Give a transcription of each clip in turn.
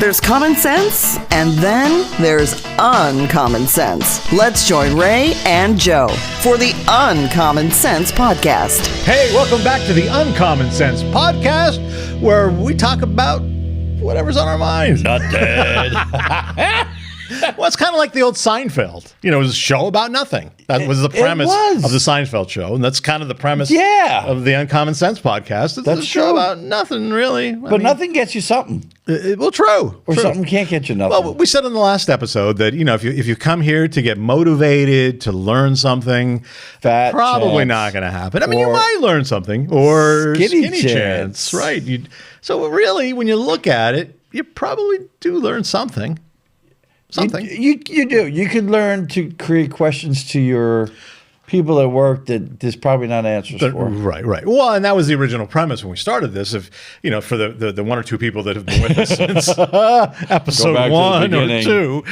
There's common sense, and then there's uncommon sense. Let's join Ray and Joe for the Uncommon Sense Podcast. Hey, welcome back to the Uncommon Sense Podcast, where we talk about whatever's on our minds. Not dead. Well, it's kind of like the old Seinfeld. You know, it was a show about nothing. That was the premise of the Seinfeld show, and that's kind of the premise of the Uncommon Sense Podcast. It's a show about nothing, really. But nothing gets you something. Well, true. Or something can't get you nothing. Well, we said in the last episode that, you know, if you come here to get motivated, to learn something, probably not going to happen. I mean, you might learn something. Or skinny chance. Right. So really, when you look at it, you probably do learn something. You do. You could learn to create questions to your people at work that there's probably not answers for. Right. Well, and that was the original premise when we started this. If you know, for the one or two people that have been with us since episode 1 or 2,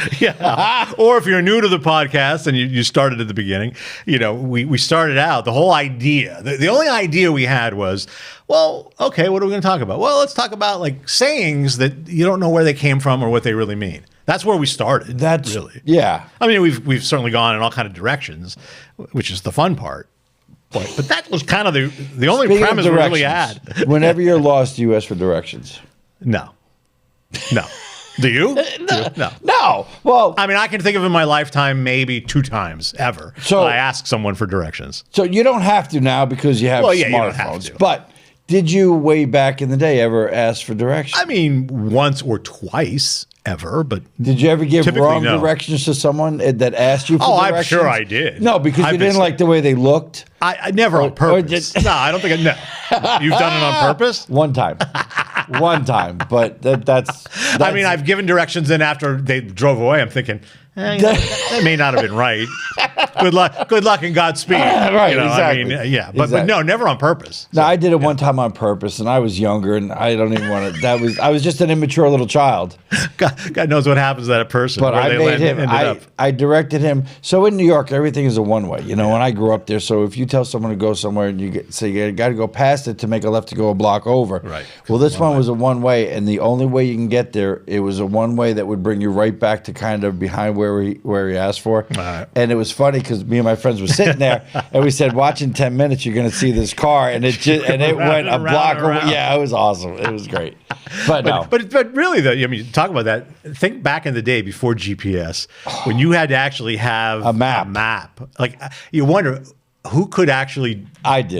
or if you're new to the podcast and you started at the beginning, you know, we started out the whole idea. The only idea we had was, well, okay, what are we going to talk about? Well, let's talk about like sayings that you don't know where they came from or what they really mean. That's where we started. That's really, yeah. I mean, we've certainly gone in all kind of directions, which is the fun part. But that was kind of the only premise we really had. Whenever you're lost, you ask for directions. No. Do you? No. Well, I mean, I can think of in my lifetime maybe 2 times ever. So I ask someone for directions. So you don't have to now because you have smartphones. You don't have to. But did you way back in the day ever ask for directions? I mean, once or twice. Ever, but did you ever give wrong directions to someone that asked you for directions? I'm sure I did. No, because you didn't like the way they looked? I never on purpose. No, I don't think I know. You've done it on purpose? One time, but that's I mean, I've given directions and after they drove away, I'm thinking, that may not have been right. Good luck and Godspeed. Right, you know, exactly. I mean, but no, never on purpose. No, I did it one time on purpose, and I was younger, and I don't even want to. I was just an immature little child. God knows what happens to that person. But I made him. I directed him. So in New York, everything is a one way. You know, when I grew up there, so if you tell someone to go somewhere and you got to go past it to make a left to go a block over. Right. Well, this one was a one way, and the only way you can get there, it was a one way that would bring you right back to kind of behind where he asked for. Right. And it was funny because me and my friends were sitting there, and we said, "Watch in 10 minutes, you're going to see this car," and it went a block over. Yeah, it was awesome. It was great. But really though, I mean, talk about that. Think back in the day before GPS, when you had to actually have a map. Like you wonder who could actually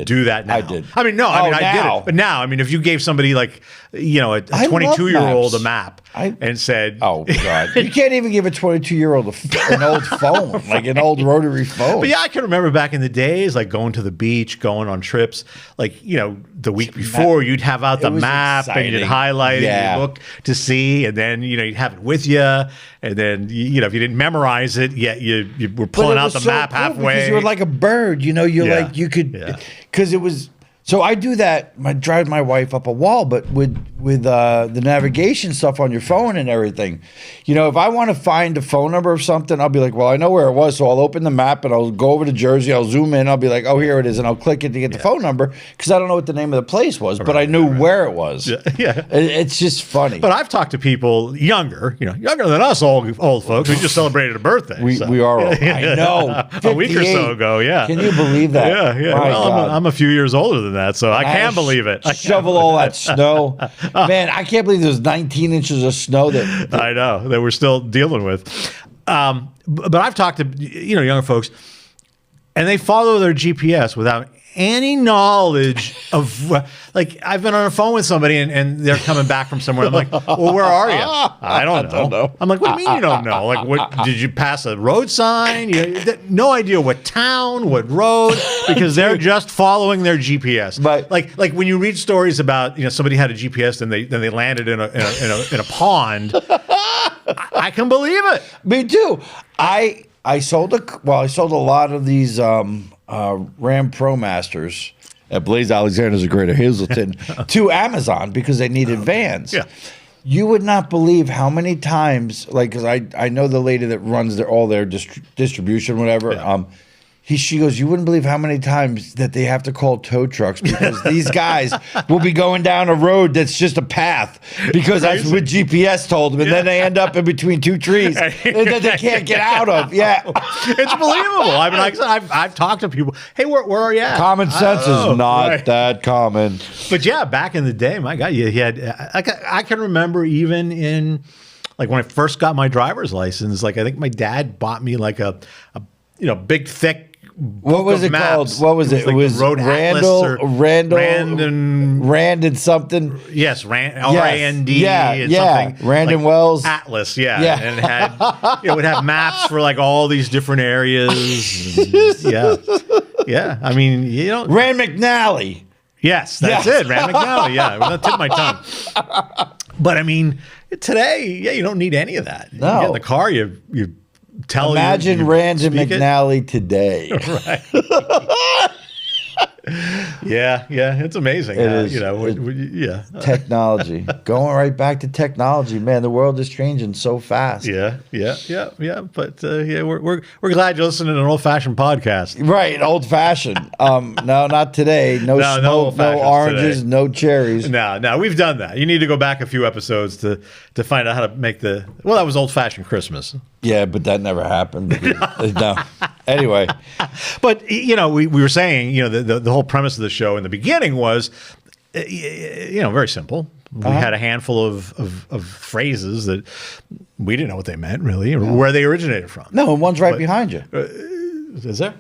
do that now. I did. I mean, no, I did it. But now, I mean, if you gave somebody like, you know, a 22-year-old a map and said, "Oh God, you can't even give a 22-year-old an old phone, like an old rotary phone." But yeah, I can remember back in the days, like going to the beach, going on trips, like, you know, the week before you'd have out the map and you'd highlight it and look to see, and then, you know, you'd have it with you, and then, you know, if you didn't memorize it, you were pulling out the map halfway. Because you were like a bird, you know, like you could, because it was. So I do that. I drive my wife up a wall, but with the navigation stuff on your phone and everything, you know, if I want to find a phone number of something, I'll be like, well, I know where it was, so I'll open the map and I'll go over to Jersey. I'll zoom in. I'll be like, oh, here it is, and I'll click it to get the phone number because I don't know what the name of the place was, but I knew where it was. Yeah. It's just funny. But I've talked to people younger than us old folks. We just celebrated a birthday. We are old. I know. A week or so ago. Yeah. Can you believe that? Yeah. Well, I'm a few years older than that, so I can't believe it. Shovel all that snow. Man, I can't believe there's 19 inches of snow that I know that we're still dealing with. But I've talked to younger folks, and they follow their GPS without any knowledge of, like, I've been on a phone with somebody and they're coming back from somewhere. I'm like, well, where are you? I don't know. I'm like, what do you mean you don't know? Like, what, did you pass a road sign? No idea what town, what road, because they're just following their GPS. But like when you read stories about, somebody had a GPS and they landed in a pond, I can believe it. Me too. I sold a lot of these Ram Pro Masters at Blaze Alexander's of Greater Hazleton to Amazon because they needed vans. Yeah. You would not believe how many times, like, because I know the lady that runs all their distribution, whatever. Yeah. She goes, you wouldn't believe how many times that they have to call tow trucks because these guys will be going down a road that's just a path because that's what GPS told them. And then they end up in between two trees that they can't get out of. Yeah. It's believable. I mean, like I said, I've talked to people. Hey, where are you at? Common sense is not that common. But yeah, back in the day, my God, you had, I can remember even in, like when I first got my driver's license, like I think my dad bought me like a big, thick, what was it called? What was it? It was Road Randall Rand and something. Yes, R-A-N-D. Yeah. Random like Wells Atlas. Yeah, and it had it would have maps for like all these different areas. Yeah. I mean, Rand McNally. Yes, that's it. Rand McNally. Yeah, that tipped my tongue. But I mean, today, you don't need any of that. No, you get in the car, you tell. Imagine Rand and McNally today. Right. Yeah, it's amazing. It is. Technology. Going right back to technology, man. The world is changing so fast. Yeah. But we're glad you're listening to an old-fashioned podcast. Right, old-fashioned. No, not today. No smoke, no oranges, today. No cherries. No, we've done that. You need to go back a few episodes to find out how to make that was old-fashioned Christmas. Yeah, but that never happened. Because, no. Anyway. But, we were saying, the whole premise of the show in the beginning was, very simple. We had a handful of phrases that we didn't know what they meant, really, or where they originated from. No, and one's right behind you. Is there?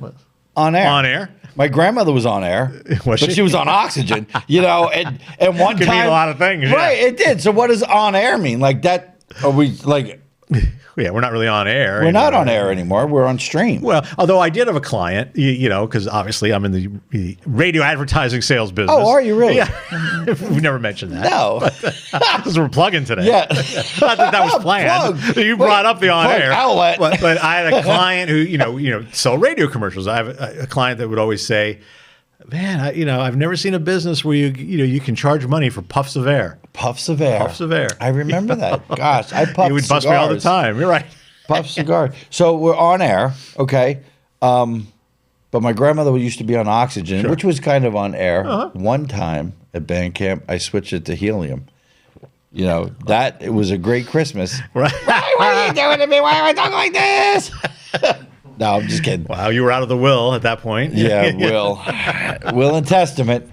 On air. On air? My grandmother was on air, but she was on oxygen, and one Could time. mean a lot of things. Right, it did. So what does on air mean? Like that, are we like... Yeah, we're not really on air. We're not on air anymore. We're on stream. Well, although I did have a client, because obviously I'm in the radio advertising sales business. Oh, are you really? Yeah. We never mentioned that. No. Because we're plugging today. Yeah. Not that was planned. You brought up the on-air. Outlet. But I had a client who, sell radio commercials. I have a client that would always say, man, I've never seen a business where you can charge money for puffs of air. Puffs of air. Puffs of air. I remember that. Gosh, I puffed. You would bust me all the time. You're right. Puff cigar. So we're on air, okay. But my grandmother used to be on oxygen, which was kind of on air. One time at band camp, I switched it to helium. It was a great Christmas. Right. What are you doing to me? Why am I talking like this? No, I'm just kidding. Wow, you were out of the will at that point. Yeah, will and testament.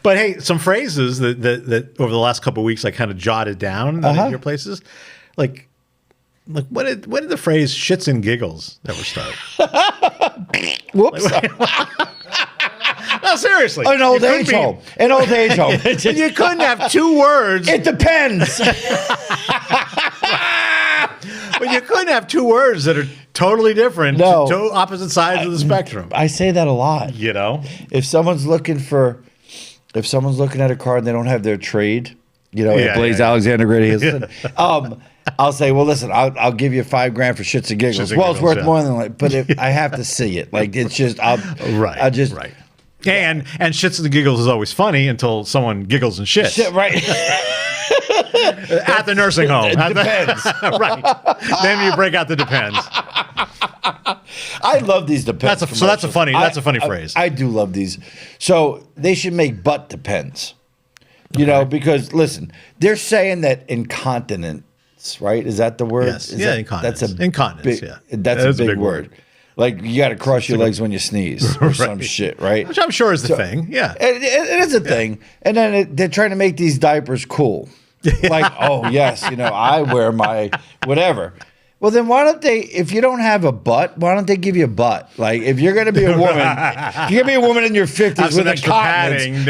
But hey, some phrases that over the last couple of weeks I kind of jotted down in your places, like when did the phrase "shits and giggles" ever start? Whoops. No, seriously. An old age home. An old age home. You couldn't have two words. It depends. But you couldn't have two words that are totally different, two opposite sides of the spectrum. I say that a lot. If someone's looking at a car and they don't have their trade, Blaze Alexander Grady, I'll say, well, listen, I'll give you $5,000 for shits and giggles. It's worth more than but if I have to see it. Like it's just, right. And shits and giggles is always funny until someone giggles and shits. Shit, right. At the nursing home. It depends. Right. Then you break out the depends. I love these depends. That's a funny phrase. I do love these. So they should make butt depends. Because listen, they're saying that incontinence, right? Is that the word? Yes. Incontinence. That's incontinence. That's a big word. Like you got to cross your legs when you sneeze or some shit, right? Which I'm sure is the thing. Yeah, it is a thing. And then they're trying to make these diapers cool. Like, oh yes, I wear my whatever. Well, then why don't they? If you don't have a butt, why don't they give you a butt? Like, if you're gonna be a woman, you're gonna be a woman in your 50s with incontinence.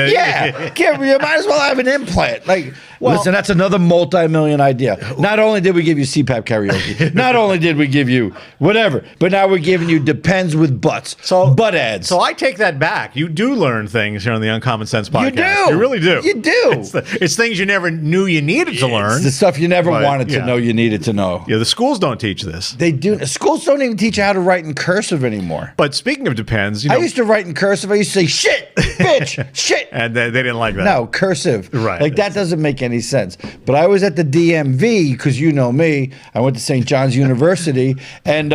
You might as well have an implant. Like, listen, that's another multi-million idea. Not only did we give you CPAP karaoke, not only did we give you whatever, but now we're giving you depends with butts. So butt ads. So I take that back. You do learn things here on the Uncommon Sense podcast. You do. You really do. You do. It's things you never knew you needed to learn. It's the stuff you never wanted to know you needed to know. Yeah, the schools don't teach this. They do. Schools don't even teach you how to write in cursive anymore. But speaking of depends, I used to write in cursive. I used to say shit, bitch, shit. And they didn't like that. No, cursive. Right. Like that doesn't make any sense. But I was at the DMV because you know me. I went to St. John's University and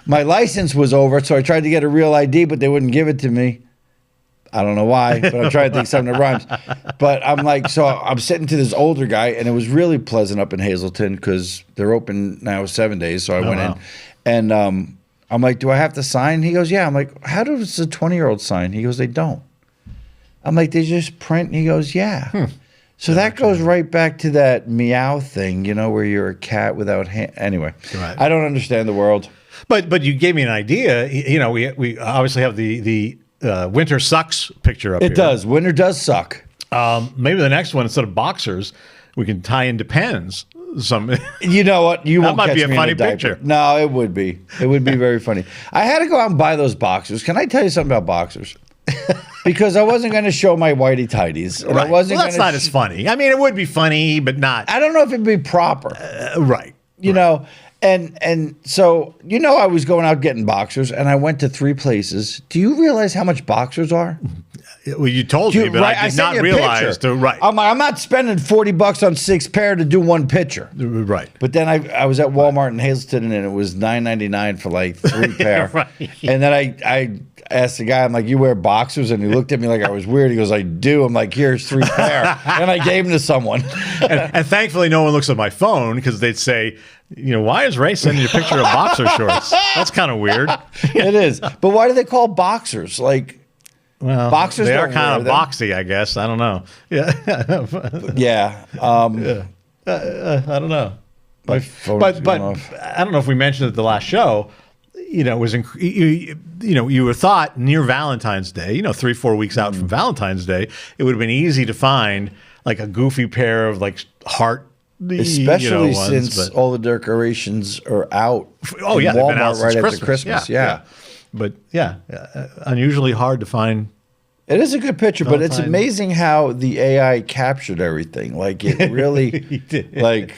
my license was over. So I tried to get a real ID, but they wouldn't give it to me. I don't know why, but I'm trying to think something that rhymes. But I'm like, so I'm sitting to this older guy, and it was really pleasant up in Hazleton because they're open now 7 days. So I went in, and I'm like, do I have to sign? He goes, yeah. I'm like, how does a 20-year-old sign? He goes, they don't. I'm like, they just print? And he goes, yeah. So that goes right back to that meow thing, you know, where you're a cat without hand. Anyway, I don't understand the world. But you gave me an idea. You know, we obviously have the winter sucks picture up here. It does. Winter does suck. Maybe the next one, instead of boxers, we can tie in depends. You know what? You won't might catch be a me funny in a diaper. picture. No, it would be. It would be very funny. I had to go out and buy those boxers. Can I tell you something about boxers? Because I wasn't going to show my whitey tighties. Right. Well, that's not as funny. I mean, it would be funny, but not. I don't know if it'd be proper. Right. You know. And so, you know, I was going out getting boxers, and I went to 3 places. Do you realize how much boxers are? Well, you told me, but I did not realize. I'm not spending $40 on 6 pair to do 1 picture. Right. But then I was at Walmart in Hazleton, and it was $9.99 for like 3 pair. Right. And then I asked the guy, I'm like, you wear boxers? And he looked at me like I was weird. He goes, I do. I'm like, here's 3 pair. And I gave them to someone. and thankfully, no one looks at my phone because they'd say, you know, why is Ray sending you a picture of boxer shorts? That's kind of weird. It is. But why do they call boxers? Like, well, boxers they are don't kind of wear them. boxy, I guess. I don't know. Yeah. Yeah. I don't know. My phone's But going off. I don't know if we mentioned it the last show. You know, it was you know, you were thought near Valentine's Day, you know, 3-4 weeks out from Valentine's Day, it would have been easy to find like a goofy pair of like heart, especially ones, since all the decorations are out. Oh yeah, they've been out Walmart right since after Christmas. Yeah. But yeah, unusually hard to find. It is a good picture, but it's amazing how the AI captured everything. Like it really, like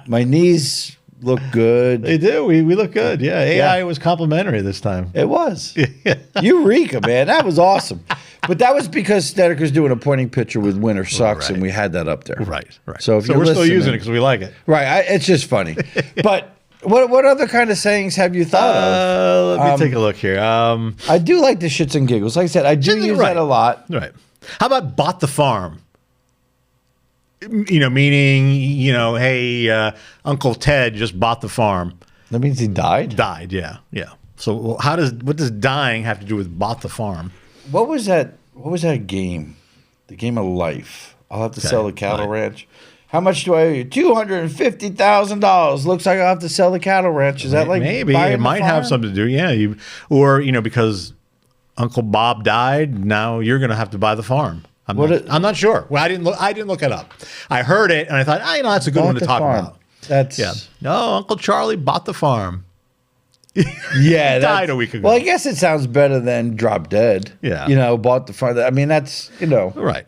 my knees look good. They do. We look good. Yeah, AI was complimentary this time. It was. Eureka, man. That was awesome. But that was because Snedeker's doing a pointing picture with Winter Sucks, and we had that up there. Right. So, if we're still using it because we like it. Right. It's just funny. But what other kind of sayings have you thought of? Let me take a look here. I do like the shits and giggles. Like I said, I do use that a lot. Right. How about bought the farm? You know, meaning, you know, hey, Uncle Ted just bought the farm. That means he died? Died, yeah. So what does dying have to do with bought the farm? What was that game? The game of life. I'll have to sell the cattle ranch. How much do I owe you? $250,000. Looks like I'll have to sell the cattle ranch. Is that like maybe it might have something to do? Yeah, or you know, because Uncle Bob died, now you're going to have to buy the farm. I'm not sure. Well, I didn't look it up. I heard it and I thought, you know, that's a good one to talk about. No, Uncle Charlie bought the farm. Yeah, died a week ago. Well, I guess it sounds better than drop dead. Yeah, you know, bought the farm. I mean, that's right.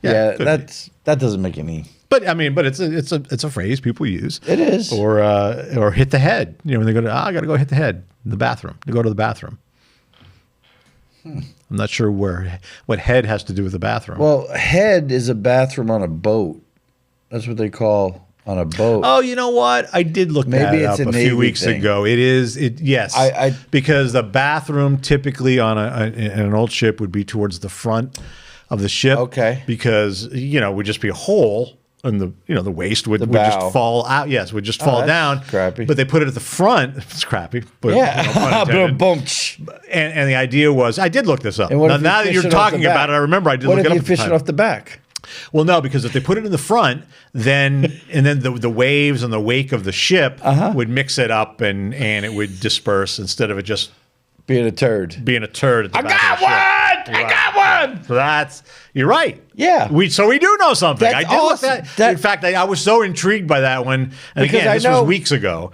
Yeah, that doesn't make any. But I mean, it's a phrase people use. It is. Or hit the head. You know, when they go to I got to go hit the head in the bathroom. To go to the bathroom. I'm not sure what head has to do with the bathroom. Well, head is a bathroom on a boat. That's what they call on a boat. Oh, you know what? I did look that up a few weeks ago. It is. Yes. Because the bathroom typically on an old ship would be towards the front of the ship. Okay. Because it would just be a hole. And the waste would just fall out. Yes, would just fall down. Crappy. But they put it at the front. It's crappy. But, and the idea was, I did look this up. Now that you're talking about it, I remember I did look it up. What if you fish it off the back? Well, no, because if they put it in the front, then the waves and the wake of the ship would mix it up and it would disperse instead of it just being a turd. At the back got of the one! Right. I got one! So you're right. Yeah. We do know something. That's I did awesome. look that. In fact, I was so intrigued by that one. And again, this was weeks ago,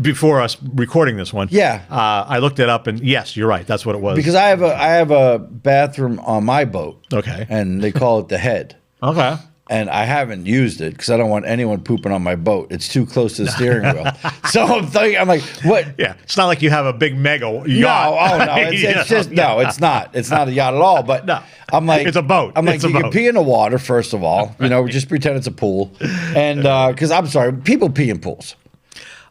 before us recording this one. Yeah. I looked it up, and yes, you're right. That's what it was. Because I have a bathroom on my boat. Okay. And they call it the head. Okay. and I haven't used it because I don't want anyone pooping on my boat. It's too close to the steering wheel. So I'm like, what? Yeah, it's not like you have a big mega yacht. No, it's just no, it's not. It's not a yacht at all. But No. I'm like, It's a boat. I'm like, It's a you can boat. pee in the water first of all. Just pretend it's a pool, and because I'm sorry, people pee in pools.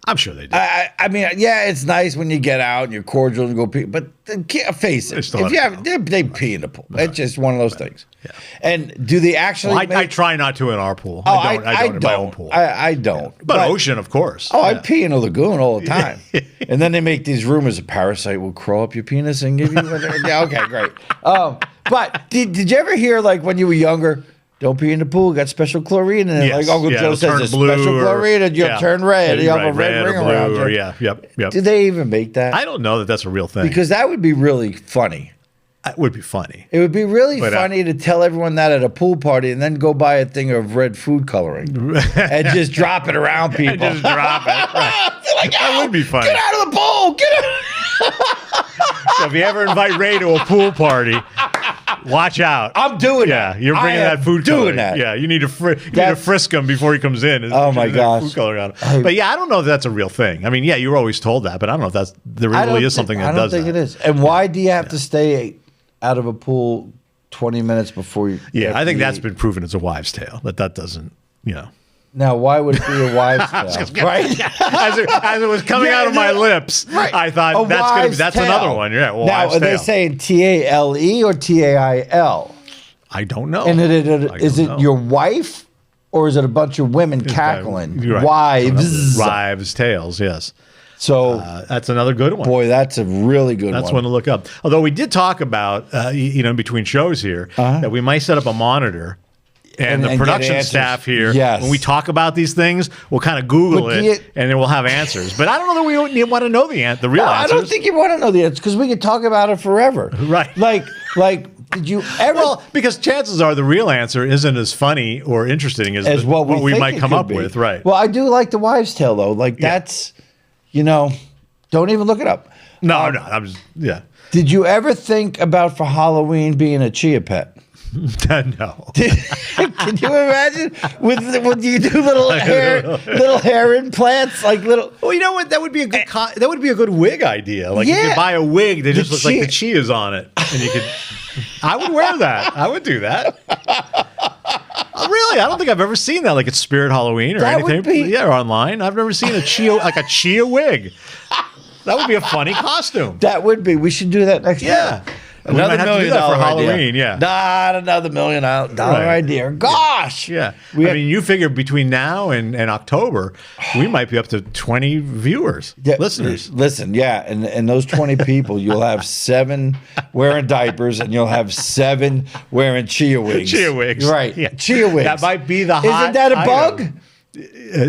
I'm sure they do. I mean, yeah, it's nice when you get out and you're cordial and go pee, but face it, if you have, they pee in the pool. It's just one of those things. Yeah. And do they actually? I try not to in our pool. Oh, I don't in my own pool. I don't. But ocean, of course. Oh, I pee in a lagoon all the time. And then they make these rumors a parasite will crawl up your penis and give you whatever. Yeah, okay, great. But did you ever hear, like, when you were younger, don't pee in the pool, got special chlorine in it? Yes. Like Uncle Joe says, there's special chlorine and you'll turn red. You have a red ring around you. Yep. Do they even make that? I don't know that that's a real thing. Because that would be really funny. It would be funny. It would be really funny to tell everyone that at a pool party and then go buy a thing of red food coloring and just drop it around people. Just drop it. Right. Like, that would be funny. Get out of the pool! Get out! So if you ever invite Ray to a pool party, watch out. I'm doing Yeah, that. you're bringing that food doing coloring. that. Yeah, you need to frisk him before he comes in. Oh my gosh. Food coloring on him. But yeah, I don't know if that's a real thing. I mean, yeah, you were always told that, but I don't know if there really is something that does that. I don't think it is. And why do you have to stay out of a pool 20 minutes before you? Yeah, I think that's been proven as a wives' tale. That doesn't, Now, why would it be a wives' tale? Right? as it was coming out of my lips, right. I thought that's another one. Yeah. Well, now, wives' are they tale. saying TALE or TAIL? I don't know. And is it your wife or is it a bunch of women cackling? Right. Wives' tales, yes. So that's another good one. Boy, that's a really good one. That's one to look up. Although we did talk about, in between shows here, that we might set up a monitor. And the production staff here, when we talk about these things, we'll kind of Google it, and then we'll have answers. But I don't know that we want to know the real answers. I don't think you want to know the answers because we could talk about it forever. Right. Like, did you ever? Well, because chances are the real answer isn't as funny or interesting as what we might come up with. Right. Well, I do like the wives' tale, though. Like, that's, don't even look it up. No, I'm just, Did you ever think about for Halloween being a Chia pet? No. Can you imagine when you do little hair implants, like little? Well, you know what? That would be a good. That would be a good wig idea. Like you could buy a wig that just looks like the Chia's on it, and you could. I would wear that. I would do that. Really, I don't think I've ever seen that, like at Spirit Halloween or anything. Or online. I've never seen a Chia wig. That would be a funny costume. That would be. We should do that next year. Yeah. Another $1 million for Halloween, idea. Not another $1 million idea. Gosh. Yeah. I mean, you figure between now and October, we might be up to 20 viewers, listeners. Listen, and those 20 people, you'll have 7 wearing diapers, and you'll have 7 wearing Chia wigs. Chia wigs. Right. Yeah. Chia wigs. That might be the hot Isn't that a bug?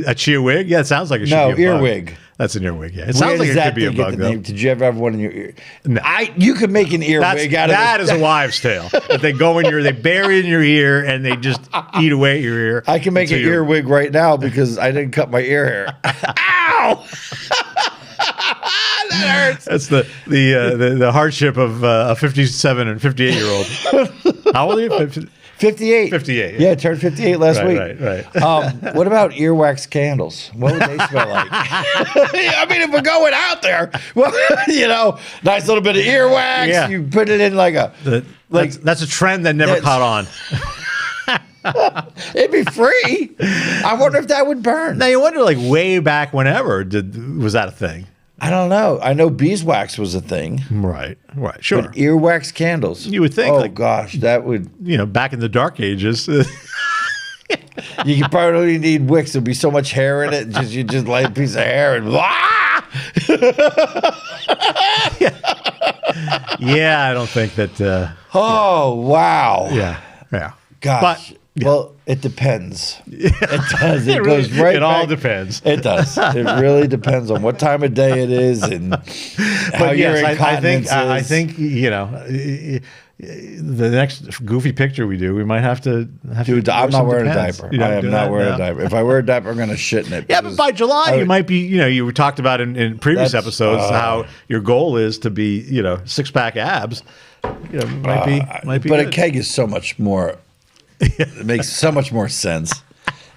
A Chia wig? Yeah, it sounds like it should be a bug. Earwig. That's an earwig, yeah. It sounds like it could be a bug, though. Did you ever have one in your ear? No. You could make an earwig out of it. That is a wives' tale. That they go they bury it in your ear, and they just eat away at your ear. I can make an earwig right now because I didn't cut my ear hair. Ow! That hurts. That's the hardship of a 57 and 58-year-old. How old are you? 58. 58. Yeah, turned 58 last week. Right. What about earwax candles? What would they smell like? I mean, if we're going out there, well, nice little bit of earwax. Yeah. You put it in that's a trend that never caught on. It'd be free. I wonder if that would burn. Now you wonder, like way back whenever, was that a thing? I don't know. I know beeswax was a thing. Right, sure. But earwax candles. You would think. Oh, gosh, that would... back in the dark ages. You could probably need wicks. There'd be so much hair in it. You just light a piece of hair and... Yeah, I don't think that... Oh, wow. Yeah. Gosh. But, well, it depends. It does. It goes right. It all depends. It does. It really depends on what time of day it is and how your incontinence is. I think the next goofy picture we do, we might have to. Dude, I'm not wearing a diaper. I am not wearing a diaper. If I wear a diaper, I'm going to shit in it. Yeah, but by July, you might be. You talked about in previous episodes how your goal is to be 6-pack abs. Might be. But a keg is so much more. It makes so much more sense.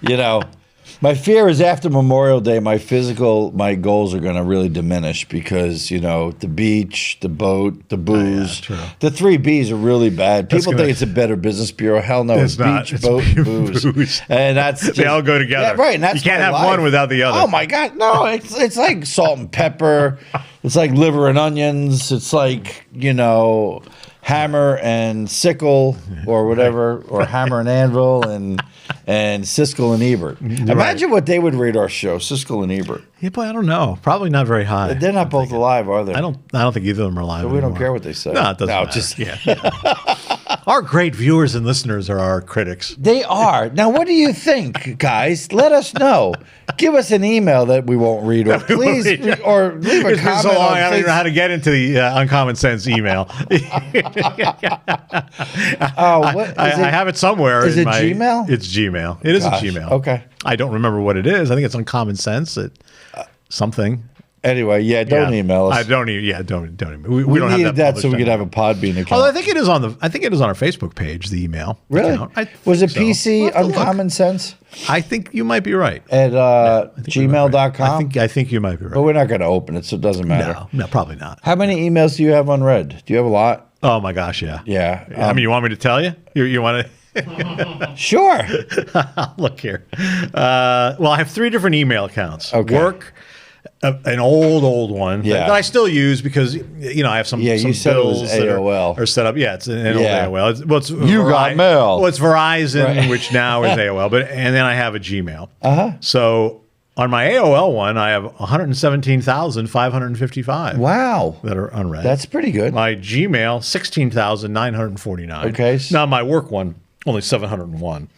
You know, my fear is after Memorial Day, my goals are going to really diminish because, you know, the beach, the boat, the booze, the 3 Bs are really bad. People think it's a Better Business Bureau. Hell no, it's beach, it's boat, and booze. And that's just, they all go together. Yeah, right. And that's you can't have one without the other. Oh my God, no! It's like salt and pepper. It's like liver and onions. It's like, you know, hammer and sickle or whatever, or hammer and anvil and Siskel and Ebert. Imagine what they would rate our show, Siskel and Ebert. Yeah, boy, I don't know. Probably not very high. They're not both alive, are they? I don't think either of them are alive. So we don't care what they say. No, it doesn't matter. Our great viewers and listeners are our critics. They are. Now, what do you think, guys? Let us know. Give us an email that we won't read, or please, or leave a It's been comment. so long, I don't even know how to get into the Uncommon Sense email. I have it somewhere. Is it Gmail? It's Gmail. It is a Gmail. Okay. I don't remember what it is. I think it's Uncommon Sense. Something. Anyway, don't email us. Don't email. We don't needed have that so we could have a Podbean account. Although I think it is on our Facebook page. The email. Really? Account. Was it PC Uncommon Sense? I think you might be right. At gmail.com? I think you might be right. But we're not going to open it, so it doesn't matter. No, probably not. How many emails do you have unread? Do you have a lot? Oh my gosh, yeah. Yeah. I mean, you want me to tell you? You want to? Sure. Look here. Well, I have 3 different email accounts. Okay. Work, an old one that I still use because I have some you said bills it was that AOL. are set up. Yeah, it's an old AOL. It's got mail. Well, it's Verizon, which now is AOL. And then I have a Gmail. So on my AOL one, I have 117,555. Wow. That are unread. That's pretty good. My Gmail, 16,949. Okay. Now my work one, only 701.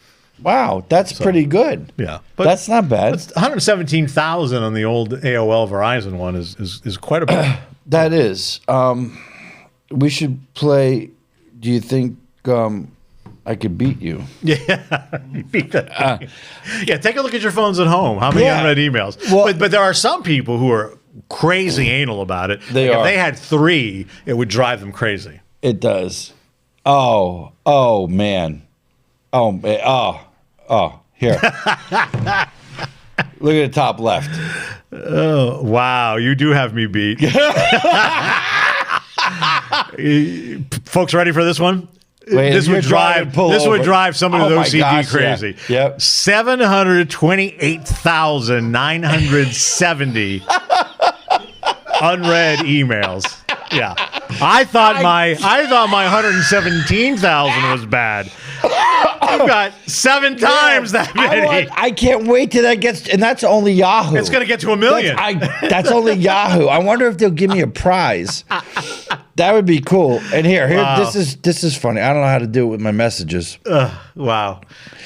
Wow, that's pretty good. Yeah, but that's not bad. 117,000 on the old AOL Verizon one is quite a bit. That is. We should play. Do you think I could beat you? Yeah, yeah. Take a look at your phones at home. How many unread emails? Well, but there are some people who are crazy anal about it. They are. If they had 3, it would drive them crazy. It does. Oh man. Here. Look at the top left. Oh, wow. You do have me beat. Folks, ready for this one? Wait, this would drive somebody with OCD crazy. Yeah. Yep. 728,970 unread emails. Yeah. I thought my 117,000 was bad. You've got 7 times that many. I can't wait till that gets, and that's only Yahoo. It's going to get to 1 million. That's only Yahoo. I wonder if they'll give me a prize. That would be cool. And here, wow. This is funny. I don't know how to do it with my messages. Wow,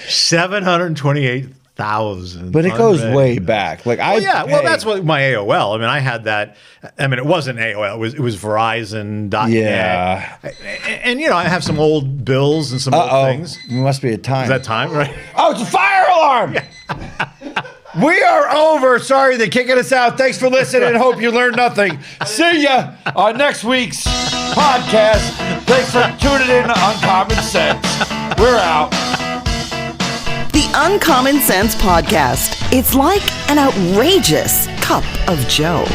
728,000. But it goes way back. Like that's what my AOL. I mean, I had that. I mean, it wasn't AOL. It was Verizon.net. Yeah. And I have some old bills and some old things. It must be a time. Is that time, right? Oh, it's a fire alarm. We are over. Sorry, they're kicking us out. Thanks for listening. Hope you learned nothing. See ya on next week's podcast. Thanks for tuning in to Uncommon Sense. We're out. The Uncommon Sense Podcast. It's like an outrageous cup of joe.